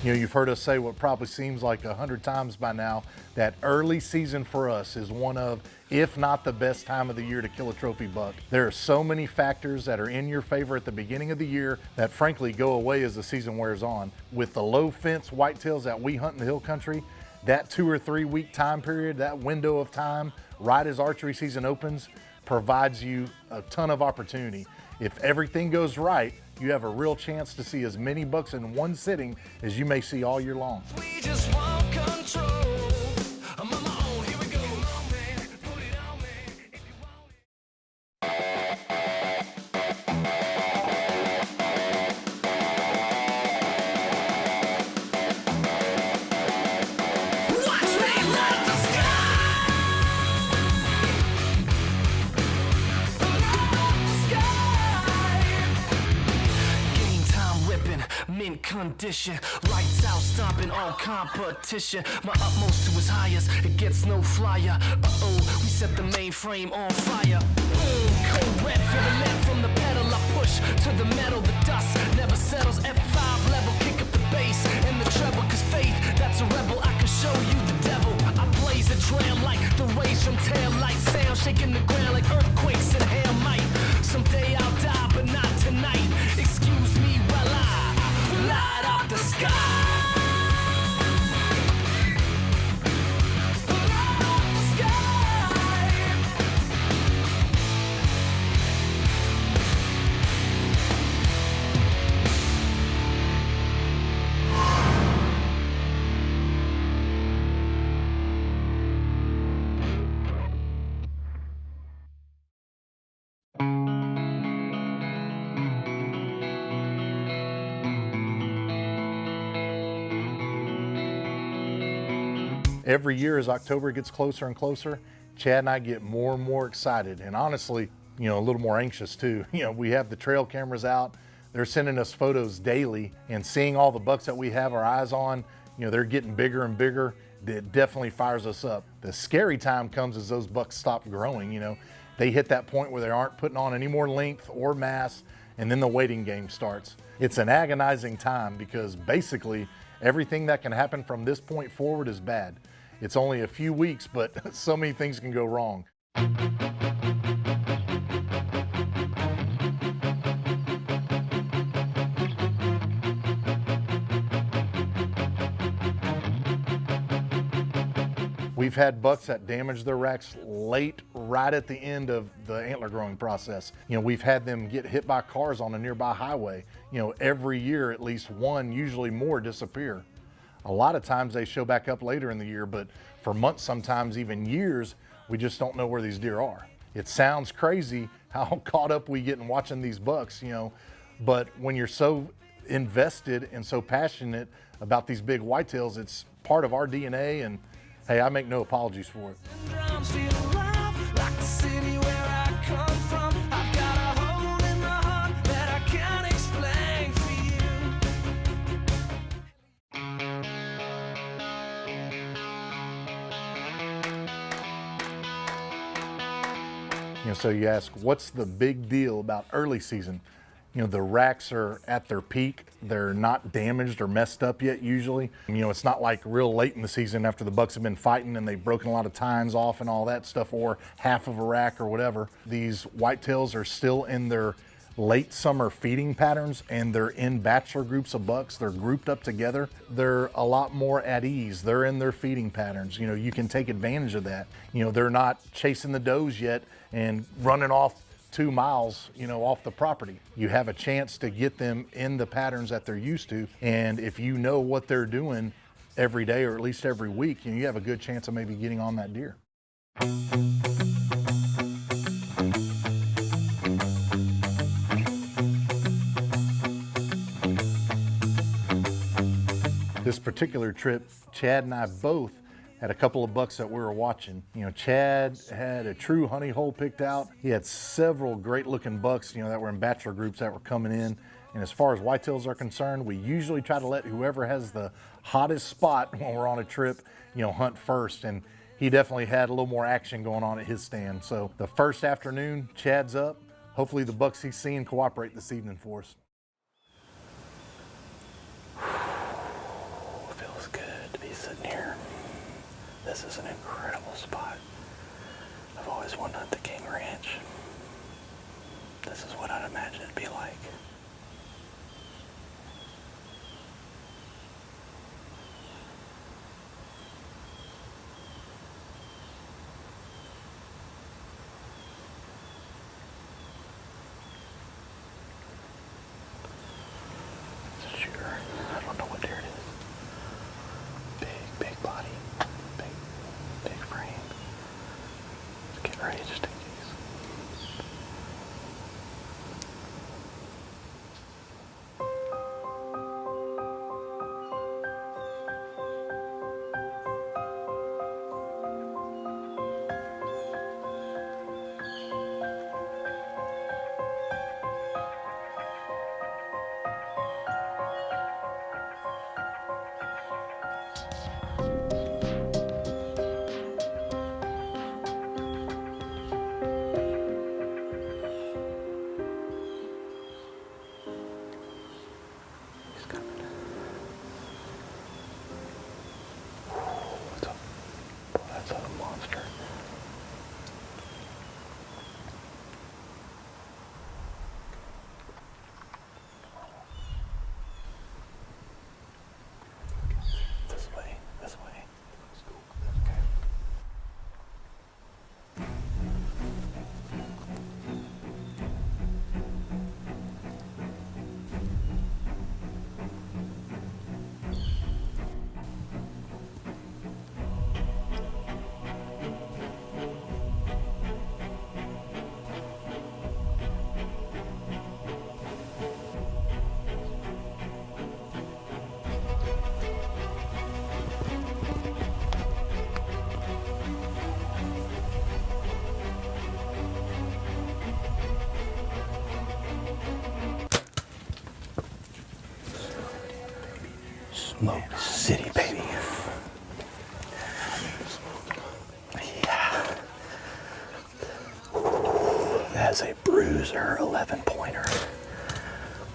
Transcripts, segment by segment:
You know, you've heard us say what probably seems like 100 times by now, that early season for us is one of, if not the best time of the year to kill a trophy buck. There are so many factors that are in your favor at the beginning of the year that frankly go away as the season wears on. With the low fence whitetails that we hunt in the hill country, that 2 or 3 week time period, that window of time, right as archery season opens, provides you a ton of opportunity. If everything goes right, you have a real chance to see as many bucks in one sitting as you may see all year long. We just want control. I'm on my own, here we go. Come on, man, put it on me if you want it. Watch me light the mint condition, lights out, stomping all competition. My utmost to his highest, it gets no flyer. We set the mainframe on fire. Cold red for the lead from the pedal. I push to the metal, the dust never settles. F5 level, kick up the bass and the treble. Cause faith, that's a rebel. I can show you the devil. I blaze a trail like the rays from tail light sound, shaking the ground like earthquakes and hail might. Someday I'll die, but not tonight. Excuse me while I light up the sky. Every year as October gets closer and closer, Chad and I get more and more excited, and honestly, you know, a little more anxious too. You know, we have the trail cameras out, they're sending us photos daily, and seeing all the bucks that we have our eyes on, you know, they're getting bigger and bigger. It definitely fires us up. The scary time comes as those bucks stop growing. You know, they hit that point where they aren't putting on any more length or mass, and then the waiting game starts. It's an agonizing time because basically everything that can happen from this point forward is bad. It's only a few weeks, but so many things can go wrong. We've had bucks that damage their racks late, right at the end of the antler growing process. You know, we've had them get hit by cars on a nearby highway. You know, every year at least one, usually more, disappear. A lot of times they show back up later in the year, but for months, sometimes even years, we just don't know where these deer are. It sounds crazy how caught up we get in watching these bucks, you know, but when you're so invested and so passionate about these big whitetails, it's part of our DNA, and hey, I make no apologies for it. You know, so you ask, what's the big deal about early season? You know, the racks are at their peak. They're not damaged or messed up yet usually. You know, it's not like real late in the season after the bucks have been fighting and they've broken a lot of tines off and all that stuff, or half of a rack or whatever. These whitetails are still in their late summer feeding patterns, and they're in bachelor groups of bucks. They're grouped up together. They're a lot more at ease. They're in their feeding patterns. You know, you can take advantage of that. You know, they're not chasing the does yet and running off 2 miles, you know, off the property. You have a chance to get them in the patterns that they're used to, and if you know what they're doing every day or at least every week, you know, you have a good chance of maybe getting on that deer. This particular trip, Chad and I both had a couple of bucks that we were watching. You know, Chad had a true honey hole picked out. He had several great looking bucks, you know, that were in bachelor groups that were coming in. And as far as whitetails are concerned, we usually try to let whoever has the hottest spot when we're on a trip, you know, hunt first. And he definitely had a little more action going on at his stand. So the first afternoon, Chad's up. Hopefully the bucks he's seeing cooperate this evening for us. This is an incredible spot. I've always wanted to hunt the King Ranch. This is what I'd imagine it'd be like. It's a shooter. I don't know what deer it is. Big body. Big frame. Let's get ready just in case. He's coming. That's a monster. This way. Okay. Smoke City, baby. Yeah. That's a bruiser 11-pointer.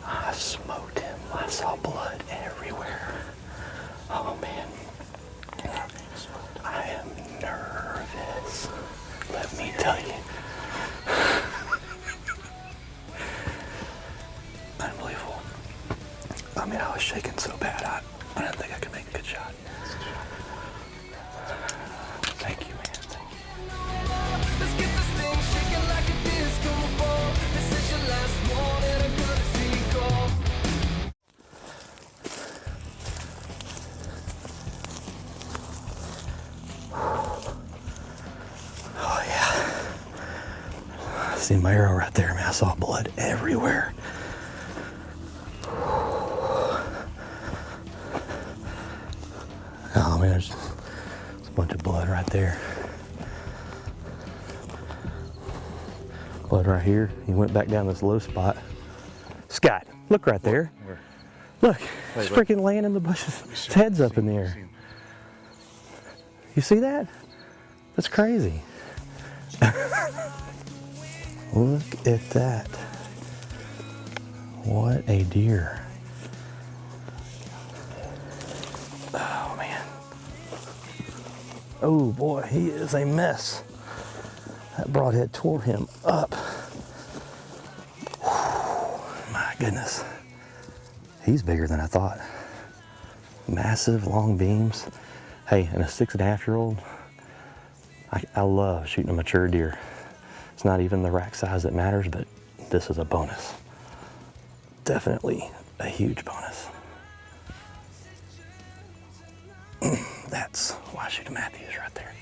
I smoked him. I saw blood everywhere. Oh man. I am nervous. Let me tell you. Unbelievable. I mean, I was shaking so bad, I didn't think I could make a good shot. Thank you, man. Thank you. Let's get this thing shaking like a disco ball. This is your last one and I'm gonna see you go. Oh, yeah. See my arrow right there, man. I saw blood everywhere. Oh, man, there's a bunch of blood right there. Blood right here. He went back down this low spot. Scott, look right there. Where? Look, he's freaking laying in the bushes. His head's up in the air. You see that? That's crazy. Look at that. What a deer. Oh, man. Oh, boy, he is a mess. That broadhead tore him up. Whew, my goodness. He's bigger than I thought. Massive, long beams. Hey, and a 6.5-year-old, I love shooting a mature deer. It's not even the rack size that matters, but this is a bonus. Definitely a huge bonus. That's why I shoot a Matthews right there.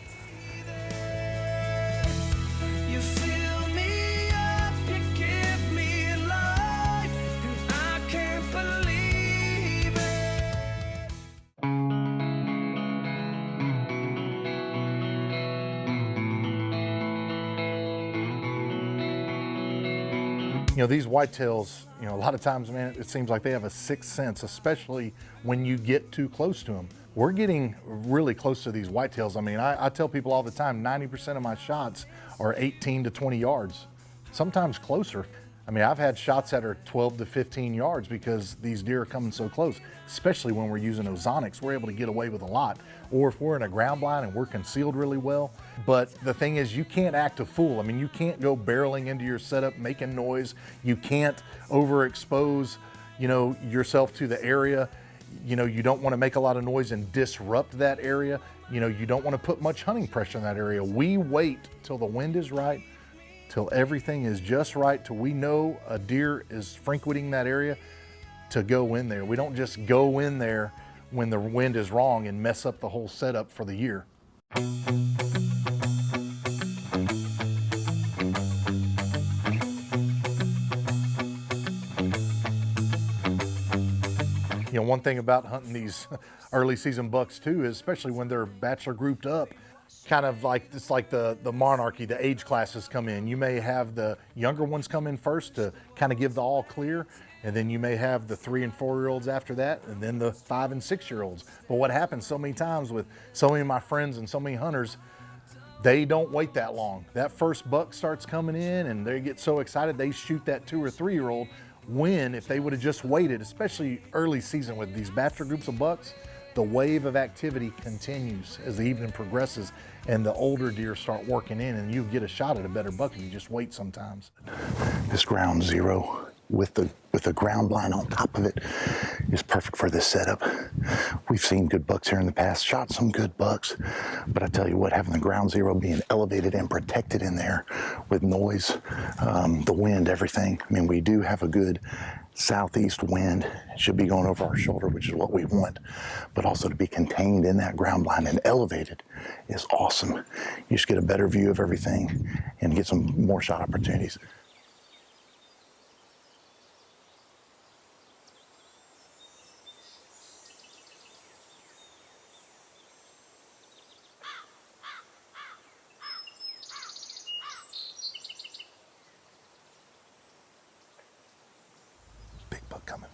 You fill me up, you give me life, and I can't believe it. You know, these whitetails, you know, a lot of times, man, it seems like they have a sixth sense, especially when you get too close to them. We're getting really close to these whitetails. I mean, I tell people all the time, 90% of my shots are 18 to 20 yards, sometimes closer. I mean, I've had shots that are 12 to 15 yards because these deer are coming so close, especially when we're using ozonics. We're able to get away with a lot. Or if we're in a ground blind and we're concealed really well. But the thing is, you can't act a fool. I mean, you can't go barreling into your setup, making noise. You can't overexpose, yourself to the area. You don't want to make a lot of noise and disrupt that area. You don't want to put much hunting pressure in that area. We wait till the wind is right, till everything is just right, till we know a deer is frequenting that area to go in there. We don't just go in there when the wind is wrong and mess up the whole setup for the year. One thing about hunting these early season bucks too is, especially when they're bachelor grouped up, kind of like it's like the monarchy, the age classes come in. You may have the younger ones come in first to kind of give the all clear, and then you may have the 3 and 4 year olds after that, and then the 5 and 6 year olds. But what happens so many times with so many of my friends and so many hunters, they don't wait that long. That first buck starts coming in and they get so excited they shoot that 2 or 3 year old, when if they would have just waited, especially early season with these bachelor groups of bucks, the wave of activity continues as the evening progresses and the older deer start working in, and you get a shot at a better buck if you just wait sometimes. This ground zero with the ground blind on top of it is perfect for this setup. We've seen good bucks here in the past, shot some good bucks, but I tell you what, having the ground zero being elevated and protected in there with noise, the wind, everything. I mean, we do have a good southeast wind. It should be going over our shoulder, which is what we want, but also to be contained in that ground blind and elevated is awesome. You just get a better view of everything and get some more shot opportunities. Big buck coming.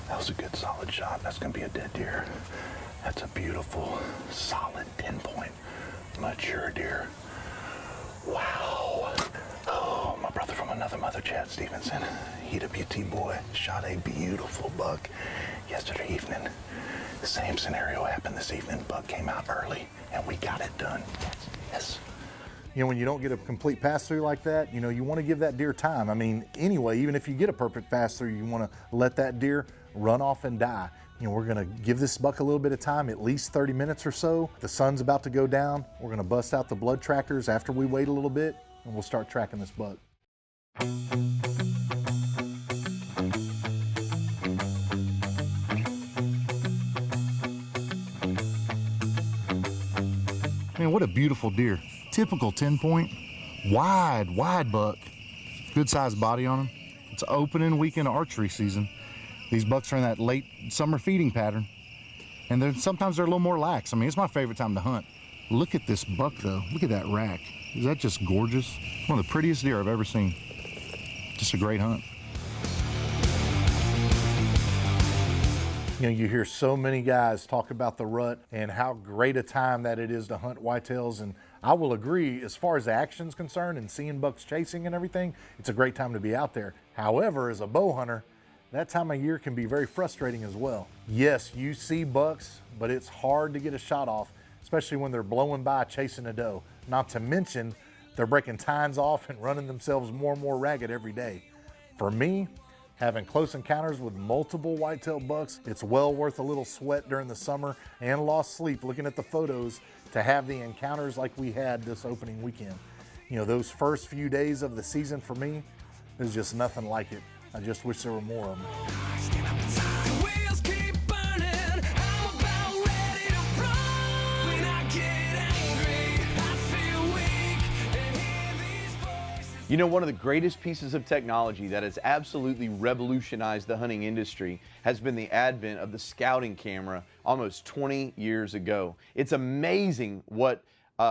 That was a good solid shot. That's gonna be a dead deer. That's a beautiful, solid 10-point mature deer. Wow. Oh, my brother from another mother, Chad Stevenson, EWT boy, shot a beautiful buck yesterday evening. The same scenario happened this evening. Buck came out early and we got it done. Yes. When you don't get a complete pass through like that, you want to give that deer time. I mean, anyway, even if you get a perfect pass through, you want to let that deer run off and die. We're going to give this buck a little bit of time, at least 30 minutes or so. The sun's about to go down. We're going to bust out the blood trackers after we wait a little bit, and we'll start tracking this buck. Man, what a beautiful deer. Typical 10-point, wide buck. Good sized body on him. It's opening weekend archery season. These bucks are in that late summer feeding pattern. And then sometimes they're a little more lax. I mean, it's my favorite time to hunt. Look at this buck though. Look at that rack. Is that just gorgeous? One of the prettiest deer I've ever seen. Just a great hunt. You know, you hear so many guys talk about the rut and how great a time that it is to hunt whitetails, and I will agree, as far as the action's concerned and seeing bucks chasing and everything, it's a great time to be out there. However, as a bow hunter, that time of year can be very frustrating as well. Yes, you see bucks, but it's hard to get a shot off, especially when they're blowing by chasing a doe. Not to mention, they're breaking tines off and running themselves more and more ragged every day. For me, having close encounters with multiple whitetail bucks, it's well worth a little sweat during the summer and lost sleep looking at the photos to have the encounters like we had this opening weekend. You know, those first few days of the season for me, there's just nothing like it. I just wish there were more of them. The wheels keep burning. I'm about ready to run. When I get angry, I feel weak and hear these voices. You know, one of the greatest pieces of technology that has absolutely revolutionized the hunting industry has been the advent of the scouting camera almost 20 years ago. It's amazing what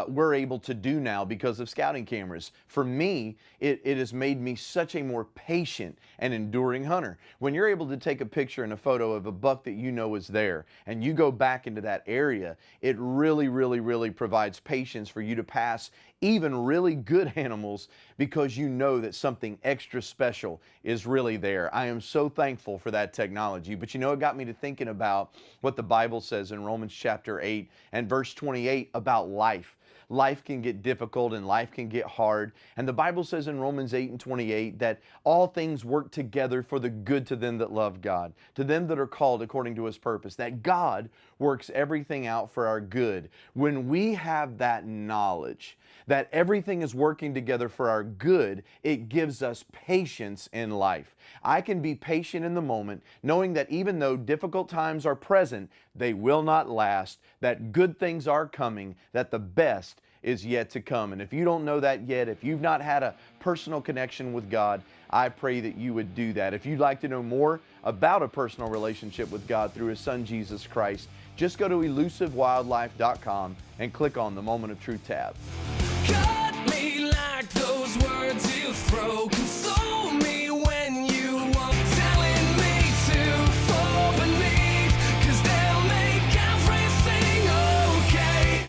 we're able to do now because of scouting cameras. For me, it has made me such a more patient and enduring hunter. When you're able to take a picture and a photo of a buck that you know is there, and you go back into that area, it really provides patience for you to pass even really good animals because you know that something extra special is really there. I am so thankful for that technology. But you know, it got me to thinking about what the Bible says in Romans chapter 8 and verse 28 about life. Life can get difficult and life can get hard. And the Bible says in Romans 8 and 28 that all things work together for the good to them that love God, to them that are called according to His purpose, that God works everything out for our good. When we have that knowledge that everything is working together for our good, it gives us patience in life. I can be patient in the moment, knowing that even though difficult times are present, they will not last, that good things are coming, that the best is yet to come. And if you don't know that yet, if you've not had a personal connection with God, I pray that you would do that. If you'd like to know more about a personal relationship with God through His Son, Jesus Christ, just go to elusivewildlife.com and click on the Moment of Truth tab. Cut me like those words you throw, console